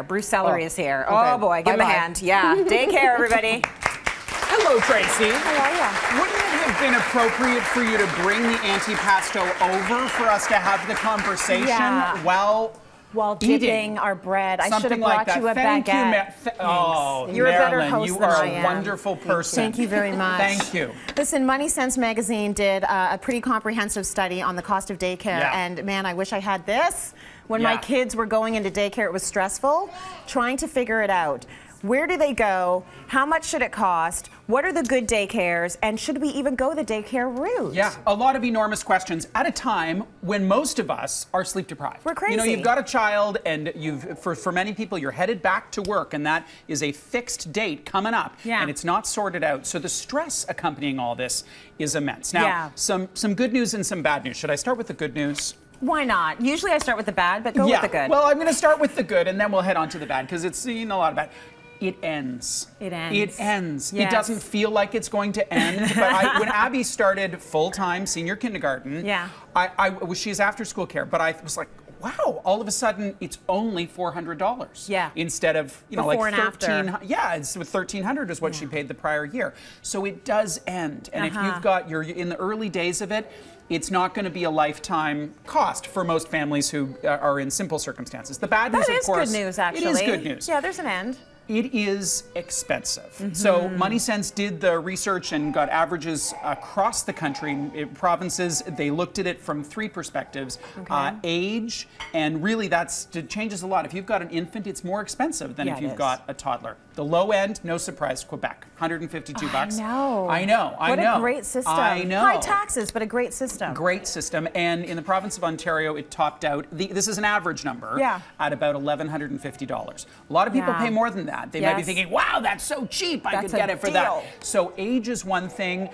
Bruce Sellery is here. Okay. Oh boy, give him a hand. Yeah, daycare, everybody. Hello, Tracy. How are you? Wouldn't it have been appropriate for you to bring the antipasto over for us to have the conversation while dipping our bread? I should have brought you a baguette. You're a better host you than I are am. a wonderful person. Thank you very much. Thank you. Listen, Money Sense magazine did a pretty comprehensive study on the cost of daycare, and man, I wish I had this. When my kids were going into daycare, it was stressful trying to figure it out. Where do they go? How much should it cost? What are the good daycares? And should we even go the daycare route? Yeah, a lot of enormous questions at a time when most of us are sleep deprived. We're crazy. You know, you've got a child, and for many people, you're headed back to work, and that is a fixed date coming up, and it's not sorted out. So the stress accompanying all this is immense. Now, some good news and some bad news. Should I start with the good news? Why not? Usually I start with the bad, but go with the good. Well, I'm going to start with the good, and then we'll head on to the bad, because it's a lot of bad. It ends. It ends. It ends. Yes. It doesn't feel like it's going to end. But when Abby started full-time senior kindergarten, she's after-school care, but I was like, wow, all of a sudden it's only $400. Yeah. Instead of, Before like $1,300. Yeah, it's $1,300 is what she paid the prior year. So it does end. And if you're in the early days of it, it's not going to be a lifetime cost for most families who are in simple circumstances. The bad news, of course, good news, actually. It is good news. Yeah, there's an end. It is expensive. So Money Sense did the research and got averages across the country. In provinces, they looked at it from three perspectives. Age, and really it changes a lot. If you've got an infant, it's more expensive than if you've got a toddler. The low end, no surprise, Quebec, $152. I know. What a great system. I know. High taxes, but a great system. Great system. And in the province of Ontario, it topped out, this is an average number, at about $1,150. A lot of people pay more than that. They might be thinking, wow, that's so cheap, I could get it for that. So age is one thing.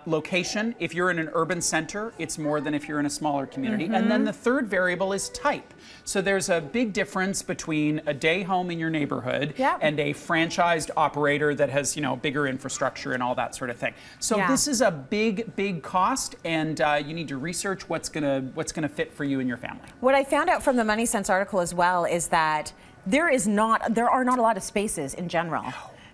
Location, if you're in an urban center, it's more than if you're in a smaller community. And then the third variable is type. So there's a big difference between a day home in your neighborhood and a franchised operator that has, bigger infrastructure and all that sort of thing. So this is a big cost, and you need to research what's gonna fit for you and your family. What I found out from the Money Sense article as well is that there are not a lot of spaces in general.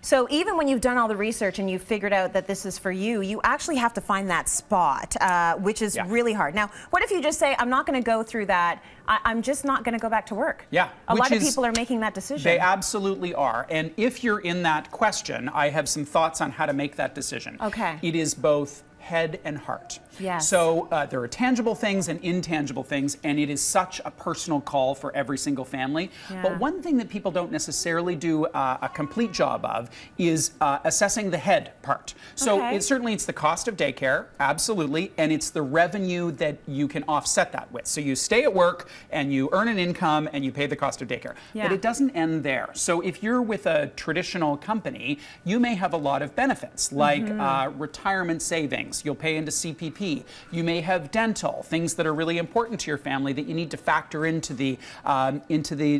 So even when you've done all the research and you've figured out that this is for you, you actually have to find that spot, which is really hard. Now, what if you just say, I'm not going to go through that, I'm just not going to go back to work? Yeah. A lot of people are making that decision. They absolutely are. And if you're in that question, I have some thoughts on how to make that decision. Okay. It is both head and heart. Yes. So there are tangible things and intangible things, and it is such a personal call for every single family. But one thing that people don't necessarily do a complete job of is assessing the head part. So it's the cost of daycare, absolutely, and it's the revenue that you can offset that with. So you stay at work and you earn an income and you pay the cost of daycare. But it doesn't end there. So if you're with a traditional company, you may have a lot of benefits, like retirement savings. You'll pay into CPP. You may have dental, things that are really important to your family that you need to factor into the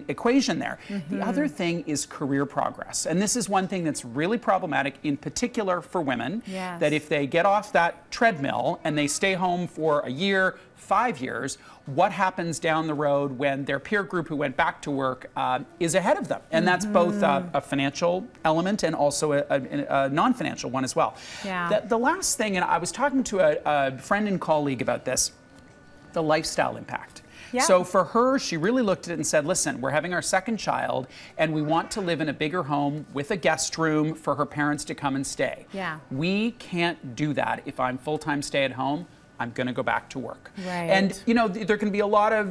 equation there. The other thing is career progress. And this is one thing that's really problematic, in particular for women, that if they get off that treadmill and they stay home for a year, 5 years, what happens down the road when their peer group who went back to work is ahead of them? And that's both a financial element and also a non-financial one as well. The last thing, and I was talking to a friend and colleague about this, the lifestyle impact. So for her, she really looked at it and said, listen, we're having our second child and we want to live in a bigger home with a guest room for her parents to come and stay. We can't do that if I'm full-time stay-at-home. I'm going to go back to work. And, there can be a lot of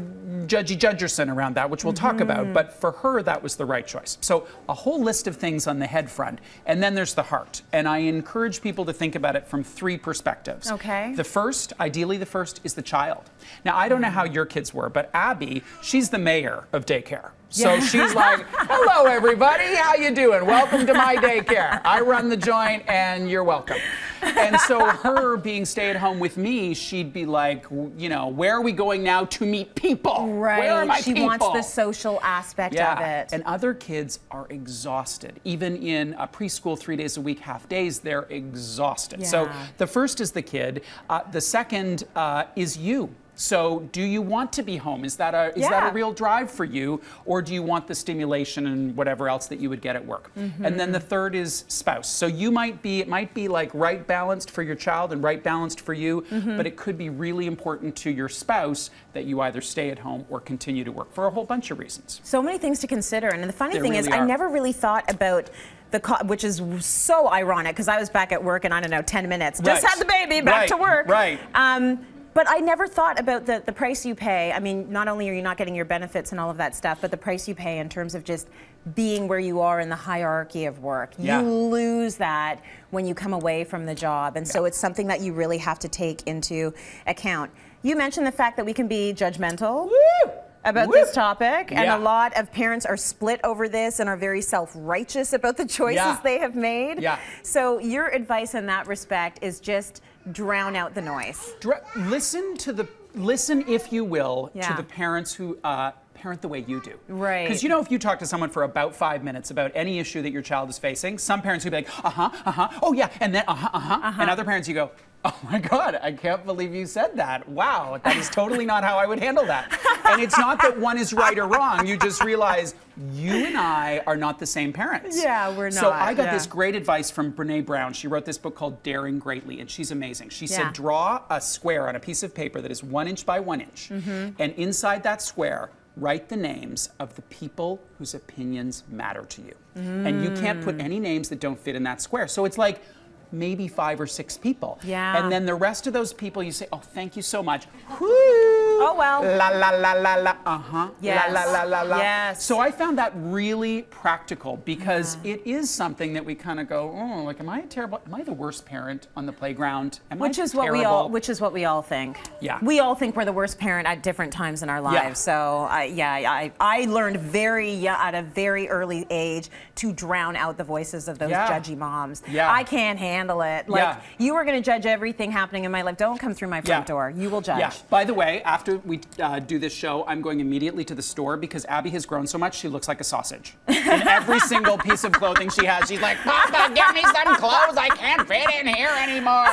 judgerson around that, which we'll talk about, but for her, that was the right choice. So a whole list of things on the head front, and then there's the heart. And I encourage people to think about it from three perspectives. Ideally the first is the child. Now, I don't know how your kids were, but Abby, she's the mayor of daycare. So she's like, hello, everybody. How you doing? Welcome to my daycare. I run the joint, and you're welcome. And so her being stay-at-home with me, she'd be like, where are we going now to meet people? Where are my people? She wants the social aspect of it. And other kids are exhausted. Even in a preschool 3 days a week, half days, they're exhausted. So the first is the kid. The second is you. So do you want to be home? Is that a real drive for you? Or do you want the stimulation and whatever else that you would get at work? And then the third is spouse. So it might be like right balanced for your child and right balanced for you, but it could be really important to your spouse that you either stay at home or continue to work for a whole bunch of reasons. So many things to consider. And the funny thing is, I never really thought about which is so ironic, because I was back at work in, I don't know, 10 minutes. Just had the baby, back to work. But I never thought about the price you pay. I mean, not only are you not getting your benefits and all of that stuff, but the price you pay in terms of just being where you are in the hierarchy of work. You lose that when you come away from the job. And so it's something that you really have to take into account. You mentioned the fact that we can be judgmental about this topic, and a lot of parents are split over this and are very self-righteous about the choices they have made. So your advice in that respect is just drown out the noise. Listen, if you will, to the parents who parent the way you do. Right. Because you know, if you talk to someone for about 5 minutes about any issue that your child is facing, some parents would be like, oh yeah, and then and other parents you go, oh my God, I can't believe you said that. Wow, that is totally not how I would handle that. And it's not that one is right or wrong. You just realize you and I are not the same parents. Yeah, we're not. So I got this great advice from Brene Brown. She wrote this book called Daring Greatly, and she's amazing. She said, draw a square on a piece of paper that is 1 inch by 1 inch. And inside that square, write the names of the people whose opinions matter to you. And you can't put any names that don't fit in that square. So it's like, maybe 5 or 6 people. And then the rest of those people, you say, oh, thank you so much. Whoo! Oh, well. La, la, la, la, la, la, la, la, la, la. So I found that really practical, because it is something that we kind of go, oh, like, am I the worst parent on the playground? Which is what we all think. We all think we're the worst parent at different times in our lives. So I learned at a very early age to drown out the voices of those judgy moms. I can't handle it. Like, you are going to judge everything happening in my life. Don't come through my front door. You will judge. By the way, after we do this show, I'm going immediately to the store, because Abby has grown so much she looks like a sausage. In every single piece of clothing she has, she's like, Papa, get me some clothes. I can't fit in here anymore.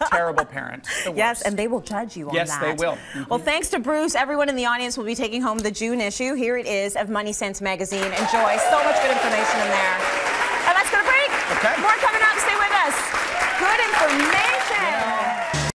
Terrible parent. Yes, and they will judge you on that. Yes, they will. Well, thanks to Bruce, everyone in the audience will be taking home the June issue. Here it is of Money Sense magazine. Enjoy. So much good information in there.